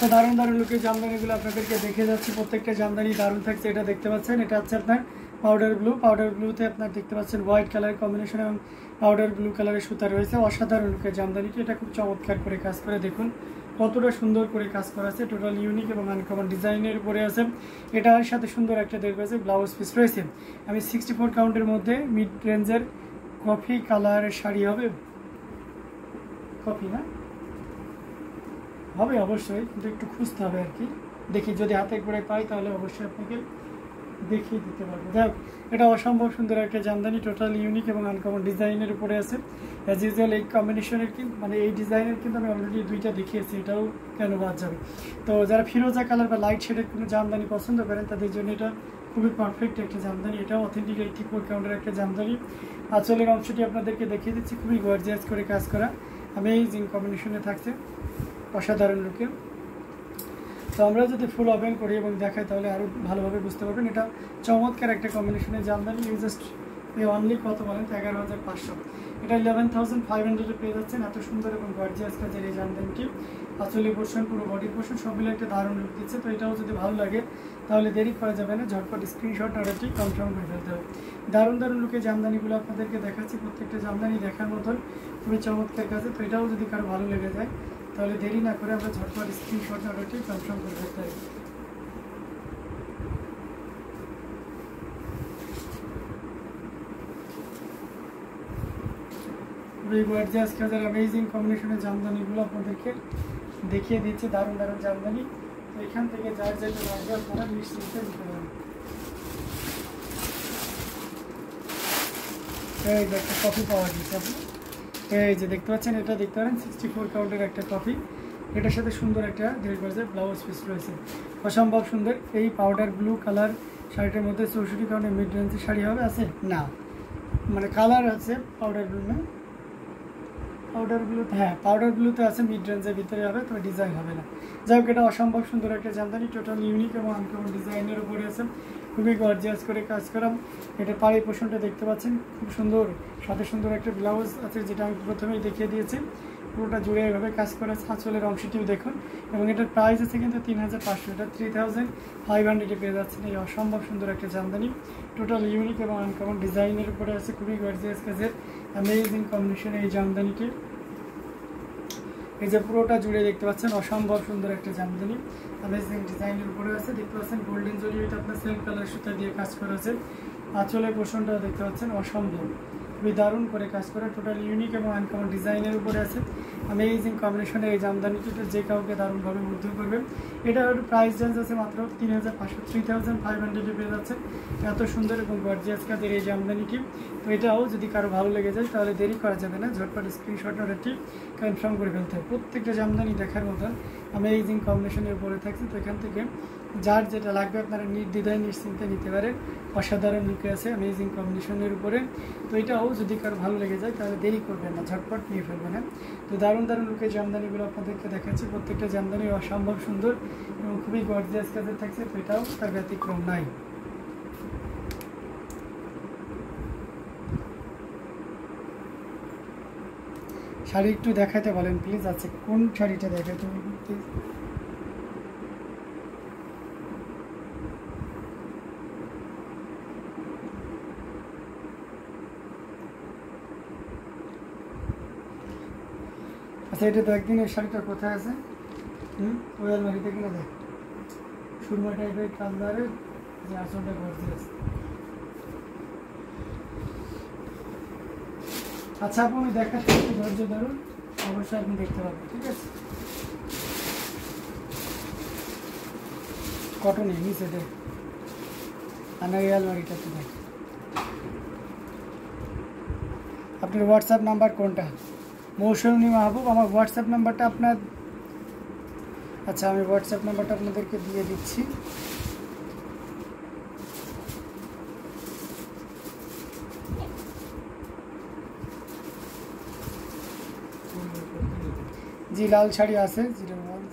তো দারুণ দারুণ লুকের জামদানিগুলো আপনাদেরকে দেখে যাচ্ছি। প্রত্যেকটা জামদানি দারুণ থাকছে। এটা দেখতে পাচ্ছেন, এটা হচ্ছে আপনার পাউডার ব্লুতে আপনার দেখতে পাচ্ছেন হোয়াইট কালার কম্বিনেশন এবং পাউডার ব্লু কালারের সুতা রয়েছে। অসাধারণ লুকের জামদানিটি, এটা খুব চমৎকার করে কাজ করে দেখুন কতটা সুন্দর করে কাজ করা আছে। টোটাল ইউনিক এবং আনকমন ডিজাইনের উপরে আছে। এটার সাথে সুন্দর একটা দেখবে ব্লাউজ পিস রয়েছে। আমি 64 কাউন্টের মধ্যে মিড রেঞ্জের কফি কালারের শাড়ি হবে, কফি না হবে অবশ্যই, কিন্তু একটু খুঁজতে হবে আর কি। দেখি যদি হাতে করে পাই তাহলে অবশ্যই আপনাকে দেখিয়ে দিতে পারবো। যাই হোক, এটা অসম্ভব সুন্দর একটা জামদানি, টোটাল ইউনিক এবং আনকমন ডিজাইনের উপরে আছে। অ্যাজ ইউজুয়াল এই কম্বিনেশনের মানে এই ডিজাইনের কিন্তু আমি অলরেডি দুইটা দেখিয়েছি, এটাও কেন বাদ যাবে। তো যারা ফিরোজা কালার বা লাইট শেডের কোনো জামদানি পছন্দ করেন তাদের জন্য এটা খুবই পারফেক্ট একটা জামদানি। এটাও অথেন্টিক 84 কাউন্টের একটা জামদানি। আঁচলের অংশটি আপনাদেরকে দেখিয়ে দিচ্ছি, খুবই গর্জিয়াস করে কাজ করা, অ্যামেজিং কম্বিনেশনে থাকছে, অসাধারণ লুকে। তো আমরা যদি ফুল ওপেন করি এবং দেখাই তাহলে আরও ভালোভাবে বুঝতে পারবেন। এটা চমৎকার একটা কম্বিনেশনের জামদানি। জাস্ট অনলি কত বলেন, 11,500। এটা 11,500 পেয়ে যাচ্ছেন। এত সুন্দর এবং গর্জিয়াস কাজের এই জামদানিটি, আঁচলের পোর্শন পুরো বডি পোর্শন সবগুলো একটা দারুণ লুক দিচ্ছে। তো এটাও যদি ভালো লাগে তাহলে দেরি করা যাবে না, ঝটপট স্ক্রিনশট অর্ডারটি কনফার্ম করে ফেলতে হবে। দারুণ দারুণ লুকে জামদানিগুলো আপনাদেরকে দেখাচ্ছি, প্রত্যেকটা জামদানি দেখার মতন খুবই চমৎকার কাজে। তো এটাও যদি কারো ভালো লেগে যায় তাহলে দেরি না করে আমরা ঝটপট স্ক্রিনশট অর্ডারটি কনফার্ম করে ফেলতে হবে। খুবই গর্জিয়াস কাজের অ্যামেজিং কম্বিনেশনের জামদানিগুলো আপনাদেরকে দেখিয়ে দিচ্ছে, দারুণ দারুণ জামদানি। তো এখান থেকে যার যেটা লাগবে আপনারা নিশ্চিন্তে নিতে পারেন। এই যে একটা কফি পাওয়া গেছে আপনি, এই যে দেখতে পাচ্ছেন, এটা দেখতে পারেন 64 কাউন্টের একটা কফি। এটার সাথে সুন্দর একটা 1.5 গজের ব্লাউজ পিস রয়েছে, অসম্ভব সুন্দর। এই পাউডার ব্লু কালার শাড়িটার মধ্যে 64 কাউন্টের মিড রেঞ্জের শাড়ি হবে আছে না, মানে কালার আছে পাউডার ব্লু না, পাউডার ব্লুতে, হ্যাঁ পাউডার ব্লুতে আছে, মিড রেঞ্জের ভিতরে হবে, তবে ডিজাইন হবে না। যাই হোক, এটা অসম্ভব সুন্দর একটা জামদানি, টোটাল ইউনিক এবং আনকমন ডিজাইনের উপরে আছে, খুবই গর্জিয়াস করে কাজ করা। এটা পাড়ি পোষণটা দেখতে পাচ্ছেন খুব সুন্দর, সাথে সুন্দর একটা ব্লাউজ আছে যেটা আমি প্রথমেই দেখিয়ে দিয়েছি, পুরোটা জুড়ে এভাবে কাজ করা আছে। আঁচলের অংশটিও দেখুন, এবং এটার প্রাইস আছে কিন্তু 3,500, এটা 3,500 পেয়ে যাচ্ছেন। এই অসম্ভব সুন্দর একটা জামদানি, টোটাল ইউনিক এবং আনকমন ডিজাইনের উপরে আছে, খুবই গর্জিয়াস কাজের অ্যামেজিং কম্বিনেশন এই জামদানিটি। এই যে পুরোটা জুড়ে দেখতে পাচ্ছেন অসম্ভব সুন্দর একটা জামদানি, অ্যামেজিং ডিজাইনের উপরে আছে। দেখতে পাচ্ছেন গোল্ডেন জরি, এটা আপনার সেলফ কালার সুতা দিয়ে কাজ করা আছে। আঁচলের পোর্শনটাও দেখতে পাচ্ছেন অসম্ভব, খুবই দারুণ করে কাজ করা, টোটাল ইউনিক এবং আনকমন ডিজাইনের উপরে আছে। অ্যামেজিং কম্বিনেশনের এই জামদানিটিটা যে কাউকে দারুণভাবে মুগ্ধ করবে। এটার প্রাইস রেঞ্জ আছে মাত্র 3,500, 3,500 পেয়ে যাচ্ছে। এত সুন্দর এবং গর্জিয়াস কাজের এই জামদানিটি। তো এটাও যদি কারো ভালো লেগে যায় তাহলে দেরি করা যাবে না, ঝটপট স্ক্রিনশট অর্ডারটি কনফার্ম করে ফেলতে হবে। প্রত্যেকটা জামদানি দেখার মতন অ্যামেজিং কম্বিনেশনের উপরে থাকছে। তো এখান থেকে যার যেটা লাগবে আপনারা নির্দ্বিধায় নিশ্চিন্তে নিতে পারেন। অসাধারণ লুকে আছে অ্যামেজিং কম্বিনেশনের উপরে। তো এটাও যদি কারো ভালো লেগে যায় তাহলে দেরি করবেন না, ঝটপট নিয়ে ফেলবেন। হ্যাঁ, তো দারুণ দারুণ লুকের জামদানিগুলো আপনাদেরকে দেখাচ্ছি, প্রত্যেকটা জামদানি অসম্ভব সুন্দর এবং খুবই গর্জিয়াস কাজের থাকছে। তো এটাও তার ব্যতিক্রম নাই। শাড়ি একটু দেখাতে বলেন প্লিজ। আছে কোন শাড়িটা দেখাতে বলবেন প্লিজ? আচ্ছা, এটা তো একদিন এই শাড়িটা কোথায় আছে? ওই আলমারিতে কিনা দেখ, সুরমা টাইপের কালারের যে আঁচলটা গর্জিয়াস। আচ্ছা আপু, আমি দেখাচ্ছি, একটু ধৈর্য ধরুন, অবশ্যই আপনি দেখতে পাবেন, ঠিক আছে? কটনে নিচে দেখ, আমার এই আলমারিটাতে দেখ। আপনার হোয়াটসঅ্যাপ নাম্বার কোনটা? মৌসুমী মাহবুব, আমার হোয়াটসঅ্যাপ নাম্বারটা আপনার, আচ্ছা আমি হোয়াটসঅ্যাপ নাম্বারটা আপনাদেরকে দিয়ে দিচ্ছি। জি, লাল শাড়ি আছে 01।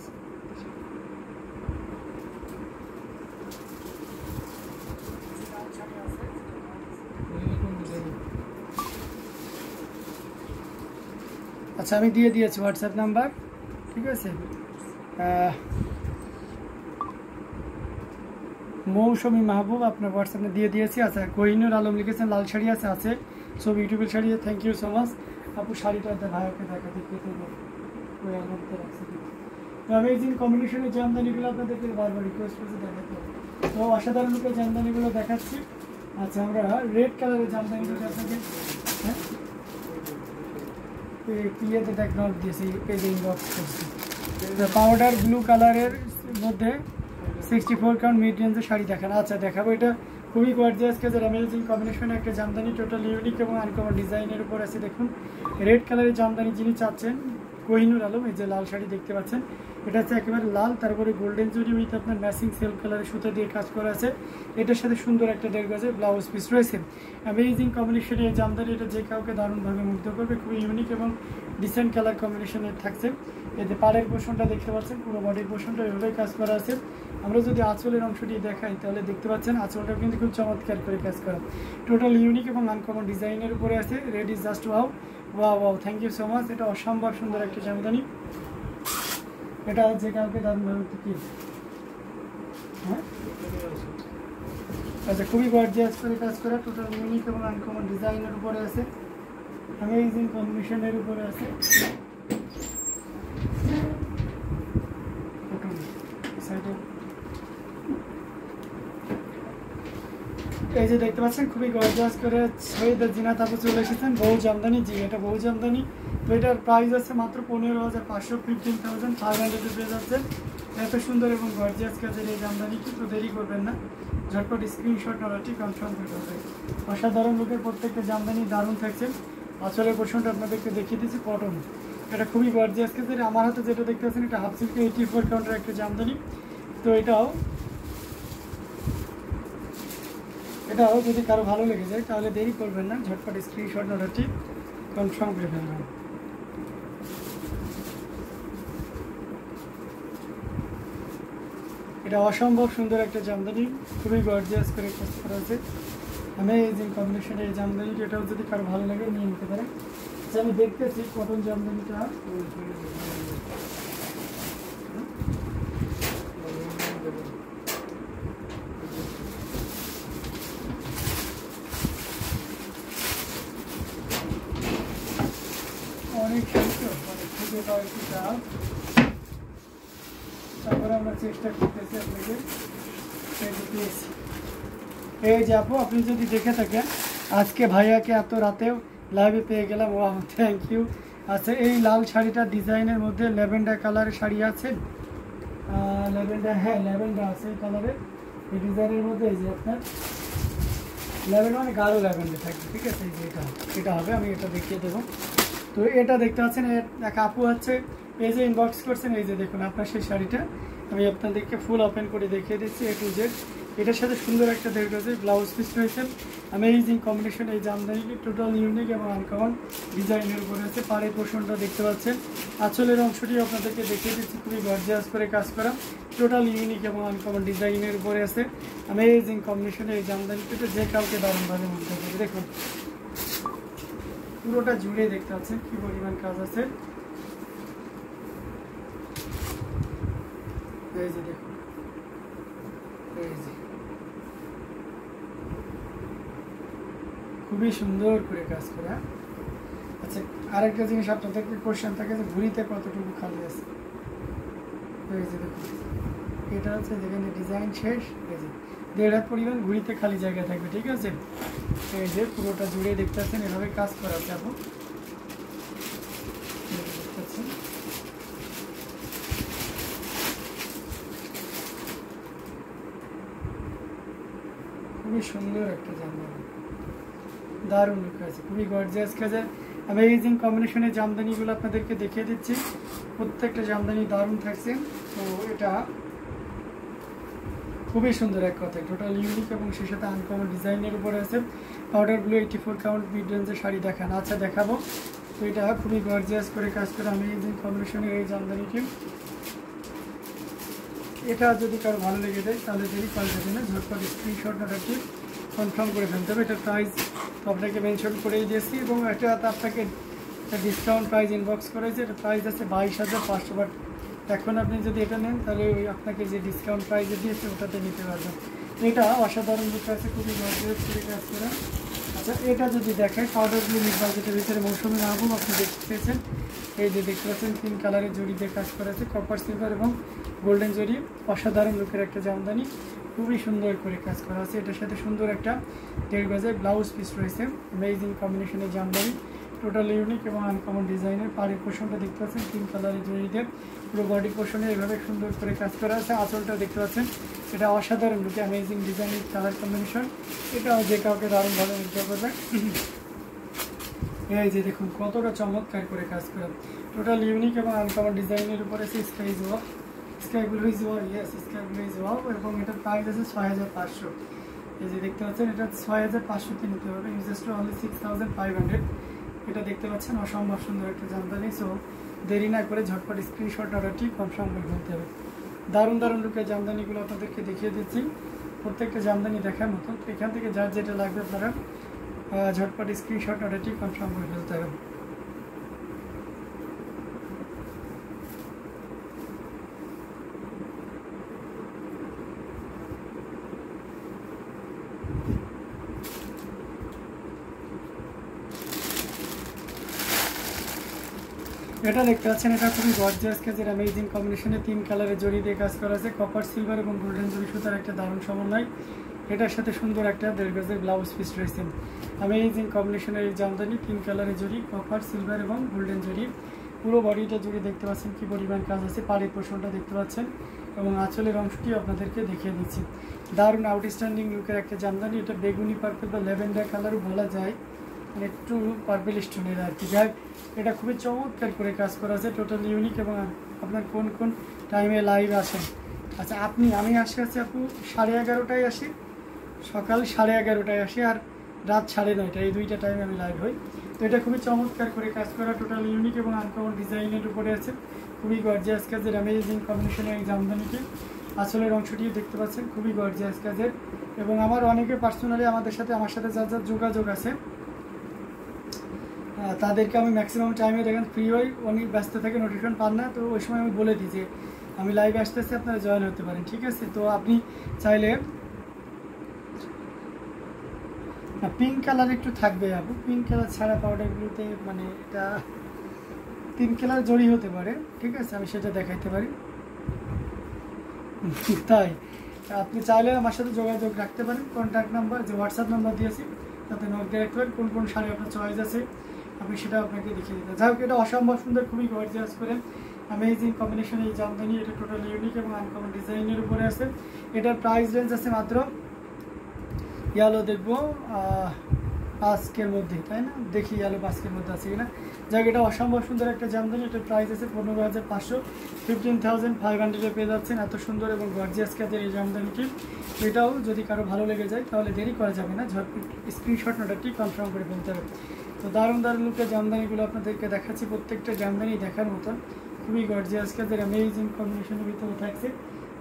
আচ্ছা আমি দিয়ে দিয়েছি হোয়াটসঅ্যাপ নাম্বার, ঠিক আছে? মৌসুমী মাহবুব আপনার হোয়াটসঅ্যাপে দিয়ে দিয়েছি। আচ্ছা কোহিনুর আলম লিখেছেন লাল শাড়ি আছে সব ইউটিউবের sari. Thank you so much আপু। শাড়িটা ভাইয়াকে দেখাতে পেতে ওই আলমতে রাখছি। অ্যামেজিং কম্বিনেশনের জামদানিগুলো আপনাদেরকে বারবার রিকোয়েস্ট করছি দেখাতে হবে। তো অসাধারণ রূপে জামদানিগুলো দেখাচ্ছি। আচ্ছা আমরা রেড কালারের জামদানিগুলো আপনাকে হ্যাঁ পিএতে টেকনোলজ দিয়েছি, পেজে ইনবক্স করছি। পাউডার ব্লু কালারের মধ্যে 64 কাউন্ট মিড রেঞ্জের শাড়ি দেখান। আচ্ছা দেখাবো, এটা খুবই গর্জিয়াস কাজের অ্যামেজিং কম্বিনেশনে একটা জামদানি, টোটাল ইউনিক এবং আনকমন ডিজাইনের উপর আছে। দেখুন রেড কালারের জামদানি যিনি চাচ্ছেন কোহিনুর আলম, এই যে লাল শাড়ি দেখতে পাচ্ছেন, এটা হচ্ছে একেবারে লাল, তারপরে গোল্ডেন জরি উইথ আপনার ম্যাচিং সেলফ কালারের সুতো দিয়ে কাজ করা আছে। এটার সাথে সুন্দর একটা 1.5 গজের ব্লাউজ পিস রয়েছে। অ্যামেজিং কম্বিনেশনে এই জামদানি, এটা যে কাউকে দারুণভাবে মুগ্ধ করবে। খুবই ইউনিক এবং ডিসেন্ট কালার কম্বিনেশনে থাকছে। এতে পাড়ের পোর্শনটা দেখতে পাচ্ছেন, পুরো বডির পোর্শনটা এভাবেই কাজ করা আছে। আমরা যদি আঁচলের অংশটি দেখাই তাহলে দেখতে পাচ্ছেন আঁচলটাও কিন্তু খুব চমৎকার করে কাজ করা। টোটাল ইউনিক এবং আনকমন ডিজাইনের উপরে আছে। Red is just wow wow wow, thank you so much. এটা অসম্ভব সুন্দর একটা জামদানি, এটা যে কাউকে দারুণভাবে কি হ্যাঁ আচ্ছা খুবই গর্জিয়াস করে কাজ করা, টোটাল ইউনিক এবং আনকমন ডিজাইনের উপরে আছে। অ্যামেজিং কম্বিনেশনের উপরে আছে। এই যে দেখতে পাচ্ছেন খুবই গর্জিয়াস করে সৈয়দ জিনাত আপু চলে এসেছেন। বহু জামদানি, জি এটা বহু জামদানি। তো এটার প্রাইস আছে মাত্র 15,500, 15,500 পেয়ে যাচ্ছে। এত সুন্দর এবং গর্জিয়াস কাজের এই জামদানিটি, তো দেরি করবেন না, ঝটপট স্ক্রিনশট নলাটি কনফার্ম করতে হবে। অসাধারণ লোকের প্রত্যেকটা জামদানি দারুণ থাকছে। আঁচলের পোর্শনটা আপনাদেরকে দেখিয়ে দিচ্ছি, কটন, এটা খুবই গর্জিয়াস কাজের। আমার হাতে যেটা দেখতে পাচ্ছেন এটা হাফ সিল্কে 84 কাউন্টের একটা জামদানি। তো এটাও যদি কারো ভালো লেগে যায় তাহলে দেরি করবেন না, ঝটপট স্ক্রিনশট অর্ডারটি কনফার্ম করে ফেলবেন। এটা অসম্ভব সুন্দর একটা জামদানি, খুবই গর্জিয়াস করে কাজ করা আছে। অ্যামেজিং কম্বিনেশনের এই জামদানিটা, এটাও যদি কারো ভালো লাগে নিয়ে নিতে পারেন। আমি দেখতেছি কটন জামদানিটা অনেক সুন্দর, মানে খুঁজে পাওয়া একটু চাপ, তারপরে আমরা চেষ্টা করতেছি আপনাকে দিয়েছি। এই যে আপু আপনি যদি দেখে থাকেন আজকে ভাইয়াকে এত রাতেও লাইভে পেয়ে গেলাম, ও থ্যাংক ইউ। আচ্ছা এই লাল শাড়িটা ডিজাইনের মধ্যে ল্যাভেন্ডার কালারের শাড়ি আছে, ল্যাভেন্ডার, হ্যাঁ ল্যাভেন্ডার আছে এই কালারের। এই ডিজাইনের মধ্যে এই যে আপনার ল্যাভেন্ডার মানে গাঢ় ল্যাভেন্ডার থাকবে, ঠিক আছে। এই যে এটা হবে, আমি এটা দেখিয়ে দেবো। তো এটা দেখতে পাচ্ছেন এক আপু হচ্ছে এই যে ইনবক্স করছেন, এই যে দেখুন আপনার সেই শাড়িটা আমি আপনাদেরকে ফুল ওপেন করে দেখিয়ে দিচ্ছি A to Z। এটার সাথে সুন্দর একটা 1.5 গজের ব্লাউজ পিস রয়েছে। অ্যামেজিং কম্বিনেশন এই জামদানিটি, টোটাল ইউনিক এবং আনকমন ডিজাইনের উপরে আছে। পাড়ের পোর্শনটা দেখতে পাচ্ছেন, আঁচলের অংশটি আপনাদেরকে দেখিয়ে দিচ্ছি, খুবই গর্জিয়াস করে কাজ করা, টোটাল ইউনিক এবং আনকমন ডিজাইনের উপরে আছে। অ্যামেজিং কম্বিনেশনে এই জামদানিটিতে যে কাউকে দারুণভাবে মুগ্ধ করবে। দেখুন পুরোটা জুড়ে দেখতে পাচ্ছেন কি পরিমাণ কাজ আছে। এই যে দেখুন, এই যে খুবই সুন্দর করে কাজ করা। আচ্ছা আরেকটা জিনিস আপনাদেরকে কোশ্চেন থাকে যে ঘুড়িতে কতটুকু খালি আছে। এই যে দেখুন এটা হচ্ছে যেখানে ডিজাইন শেষ, এই যে 1.5 হাত পরিমাণ ঘুড়িতে খালি জায়গা থাকবে, ঠিক আছে। এই যে পুরোটা জুড়ে দেখতে পাচ্ছেন এভাবে কাজ করা আছে। আপু দেখতে পাচ্ছেন খুবই সুন্দর একটা জামদানি, দারুণ লুক আছে, খুবই গর্জিয়াস কাজে অ্যামেজিং কম্বিনেশনের জামদানিগুলো আপনাদেরকে দেখিয়ে দিচ্ছি। প্রত্যেকটা জামদানি দারুণ থাকছে। তো এটা খুবই সুন্দর এক কথায়, টোটাল ইউনিক এবং সেই সাথে আনকমন ডিজাইনের উপরে আছে। পাউডার ব্লু 84 কাউন্ট মিড রেঞ্জের শাড়ি দেখান। আচ্ছা দেখাবো। তো এটা খুবই গর্জিয়াস করে কাজ করে অ্যামেজিং কম্বিনেশনের এই জামদানিটি। এটা যদি কারো ভালো লেগে যায় তাহলে দেরি করা যাবে না, ঝটপট স্ক্রিনশট অর্ডারটি কনফার্ম করে ফেলতে হবে। এটার প্রাইস আপনাকে মেনশন করেই দিয়েছি এবং এটা আপনাকে একটা ডিসকাউন্ট প্রাইস ইনবক্স করেছে। এটা প্রাইস আছে 22,500, বাট এখন আপনি যদি এটা নেন তাহলে ওই আপনাকে যে ডিসকাউন্ট প্রাইসে দিয়েছে ওটাতে নিতে পারবেন। এটা অসাধারণ লুক আছে, খুবই গর্জিয়াস করে কাজ করা। আচ্ছা এটা যদি দেখেন পাউডার ব্লু মিড বাজেটের ভিতরে মৌসুমী মাহবুব আপনি দেখতে পেয়েছেন। এই যে দেখতে পাচ্ছেন 3 কালারের জড়ি দিয়ে কাজ করা আছে, কপার সিলভার এবং গোল্ডেন জড়ি। অসাধারণ লুকের একটা জামদানি, খুবই সুন্দর করে কাজ করা আছে। এটার সাথে সুন্দর একটা 1.5 গজের ব্লাউজ পিস রয়েছে, অ্যামেজিং কম্বিনেশনের জামদানি, টোটাল ইউনিক এবং আনকমন ডিজাইনের। পাড়ের পোর্শনটা দেখতে পাচ্ছেন 3 কালারের জড়ি দিয়ে, পুরো বডি পোর্শনে এইভাবে সুন্দর করে কাজ করা আছে। আঁচলটা দেখতে পাচ্ছেন, এটা অসাধারণ লুকে অ্যামেজিং ডিজাইনের কালার কম্বিনেশন, এটাও যে কাউকে দারুণভাবে মুগ্ধ করবে। এই যে দেখুন কতটা চমৎকার করে কাজ করা, টোটাল ইউনিক এবং আনকমন ডিজাইনের উপরে আছে sky wow, sky glaze wow, yes sky glaze wow. এবং এটার প্রাইস আছে 6500। এই যে দেখতে পাচ্ছেন এটা 6500 নিতে হবে, জাস্ট অনলি 6500। এটা দেখতে পাচ্ছেন অসম্ভব সুন্দর একটা জামদানি। সো দেরি না করে ঝটপট স্ক্রিনশট অর্ডারটি কনফার্ম করে ফেলতে হবে। দারুণ দারুণ লুকের জামদানিগুলো আপনাদেরকে দেখিয়ে দিচ্ছি, প্রত্যেকটা জামদানি দেখার মতো। এখান থেকে যার যেটা লাগবে আপনারা ঝটপট স্ক্রিনশট অর্ডারটি কনফার্ম করে ফেলতে হবে। এটা দেখতে পাচ্ছেন, এটা খুবই গর্জিয়াস কাজের অ্যামেজিং কম্বিনেশনে 3 কালারের জড়ি দিয়ে কাজ করা আছে, কপার সিলভার এবং গোল্ডেন জড়ি সুতার একটা দারুণ সমন্বয়। এটার সাথে সুন্দর একটা 1.5 গজের ব্লাউজ পিস রয়েছে, অ্যামেজিং কম্বিনেশনের এই জামদানি, 3 কালারের জড়ি, কপার সিলভার এবং গোল্ডেন জড়ি। পুরো বডিটা জুড়ে দেখতে পাচ্ছেন কি পরিমাণ কাজ আছে। পাড়ের পোর্শনটা দেখতে পাচ্ছেন এবং আঁচলের অংশটি আপনাদেরকে দেখিয়ে দিচ্ছি। দারুণ আউটস্ট্যান্ডিং লুকের একটা জামদানি। এটা বেগুনি পার্পল বা ল্যাভেন্ডার কালারও বলা যায়, মানে একটু পার্পল স্টোনের আর কি। যাই এটা খুবই চমৎকার করে কাজ করা আছে, টোটাল ইউনিক। এবং আপনার কোন কোন টাইমে লাইভ আসেন? আচ্ছা আমি আসি আপু 11:30টায় আসি, সকাল 11:30টায় আসি, আর রাত 9:30 এই দুইটা টাইমে আমি লাইভ হই। তো এটা খুবই চমৎকার করে কাজ করা, টোটাল ইউনিক এবং আনকমন ডিজাইনের উপরে আছে, খুবই গর্জিয়াস কাজের অ্যামেজিং কম্বিনেশনের এই জামদানিটি। আসলের অংশটিও দেখতে পাচ্ছেন, খুবই গর্জিয়াস কাজের। এবং আমার অনেকে পার্সোনালি আমার সাথে যার যার যোগাযোগ আছে তাদেরকে আমি ম্যাক্সিমাম টাইমে দেখেন ফ্রি হই, অনেক ব্যস্ত থাকে, নোটিফিকেশন পান না। তো ওই সময় আমি বলে দিই যে আমি লাইভে আসতেছি, আপনারা জয়েন হতে পারেন, ঠিক আছে? তো আপনি চাইলে পিঙ্ক কালার একটু থাকবে আপু, পিঙ্ক কালার ছাড়া পাউডারগুলোতে মানে এটা 3 কালার জড়ি হতে পারে, ঠিক আছে? আমি সেটা দেখাইতে পারি। তাই আপনি চাইলে আমার সাথে যোগাযোগ রাখতে পারেন, কন্ট্যাক্ট নাম্বার যে হোয়াটসঅ্যাপ নাম্বার দিয়েছি তাতে নক দিয়ে রাখতে পারেন। কোন কোন শাড়ি আপনার চয়েস আছে আপনি সেটা আপনাকে দেখিয়ে দিতে। যাই হোক এটা অসম্ভব সুন্দর, খুবই গর্জিয়াস করে অ্যামেজিং কম্বিনেশন এই জামদানি। এটা টোটাল ইউনিক এবং আনকমন ডিজাইনের উপরে আছে। এটার প্রাইস রেঞ্জ আছে মাত্র ইয়ালো দেখবো 5 মধ্যে, তাই না? দেখি ইয়ালো 5 মধ্যে আছে কিনা। যাই হোক এটা অসম্ভব সুন্দর একটা জামদানি। এটার প্রাইস আছে 15,500, 15,500 পেয়ে যাচ্ছেন। এত সুন্দর এবং গর্জিয়াস কাজের এই জামদানিটি। এটাও যদি কারো ভালো লেগে যায় তাহলে দেরি করা যাবে না, ঝটপট স্ক্রিনশট নোটাটি কনফার্ম করে ফেলতে হবে। তো দারুণ দারুণ লুকের জামদানিগুলো আপনাদেরকে দেখাচ্ছি, প্রত্যেকটা জামদানি দেখার মতন, খুবই গর্জিয়াস কাজের অ্যামেজিং কম্বিনেশনের ভিতরে থাকছে।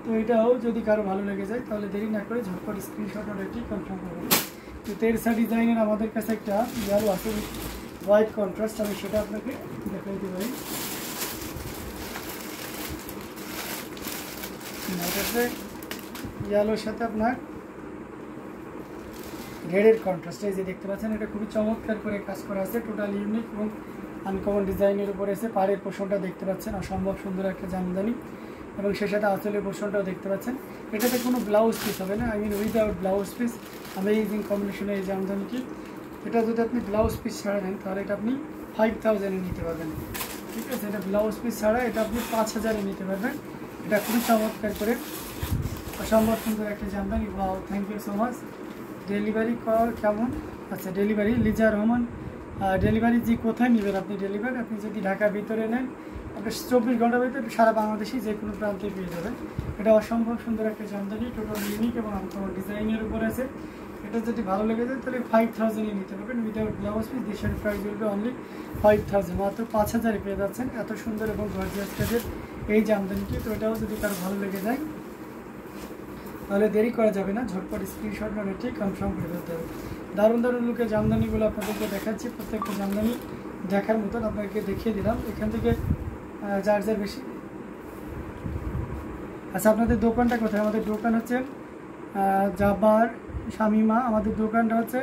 তো এটাও যদি কারো ভালো লেগে যায় তাহলে দেরি না করে ঝটপট স্ক্রিনশট নোটাটি কনফার্ম করবেন। তো তেরসা ডিজাইনের আমাদের কাছে একটা ইয়ালো আছে হোয়াইট কন্ট্রাস্ট, আমি সেটা আপনাকে দেখাই দিতে পারি। ইয়ালোর সাথে আপনার রেডের কন্ট্রাস্ট, এই যে দেখতে পাচ্ছেন, এটা খুবই চমৎকার করে কাজ করা আছে, টোটাল ইউনিক এবং আনকমন ডিজাইনের উপরে এসে। পাড়ের পোর্শনটা দেখতে পাচ্ছেন, অসম্ভব সুন্দর একটা জামদানি। এবং সে সাথে আঁচলের পোর্শনটাও দেখতে পাচ্ছেন। এটাতে কোনো ব্লাউজ পিস হবে না, উইদাউট ব্লাউজ পিস অ্যামেজিং কম্বিনেশনের এই জামদানিটি। এটা যদি আপনি ব্লাউজ পিস ছাড়া নেন তাহলে এটা আপনি 5000 নিতে পারবেন, ঠিক আছে? এটা ব্লাউজ পিস ছাড়া এটা আপনি 5000 নিতে পারবেন। এটা খুবই চমৎকার করে অসম্ভব সুন্দর একটা jamdani. Wow, thank you so much. Delivery কেমন? আচ্ছা ডেলিভারি লিজা রহমান, ডেলিভারি জি কোথায় নেবেন আপনি? ডেলিভারি আপনি যদি ঢাকার ভিতরে নেন আপনি 24 ঘন্টার ভিতরে সারা বাংলাদেশে যে কোনো প্রান্তে পেয়ে যাবেন। এটা অসম্ভব সুন্দর একটা জামদানি, টোটাল ইউনিক এবং আনকমন ডিজাইনের উপর আছে। এটা যদি ভালো লেগে যায় তাহলে 5000 নিতে পারবেন উইদাউট ব্লাউজ পিস। দেশের প্রাইস বলবে অনলি 5000, মাত্র 5000 পেয়ে যাচ্ছেন এত সুন্দর এবং গর্জিয়াস কাজের এই জামদানিটি। তো এটাও যদি কারো ভালো লেগে যায় তাহলে দেরি করা যাবে না, ঝটপট স্ক্রিনশট নোটটি কনফার্ম করে ফেলতে হবে। দারুণ দারুণ লুকের জামদানিগুলো আপনাদেরকে দেখাচ্ছি, প্রত্যেকটা জামদানি দেখার মতন আপনাকে দেখিয়ে দিলাম। এখান থেকে যার বেশি। আচ্ছা আপনাদের দোকানটা কোথায়? আমাদের দোকান হচ্ছে জাবার শামিমা। আমাদের দোকানটা হচ্ছে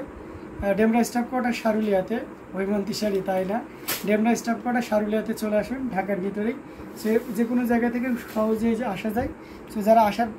ডেমরা স্টাফ কোয়ার্টার সারুলিয়াতে, হৈমন্তী শাড়ি তাই না, ডেমরা স্টাফ কোয়ার্টার সারুলিয়াতে চলে আসুন, ঢাকার ভিতরেই। সে যে কোনো জায়গা থেকে সহজেই আসা যায়। সো যারা আসার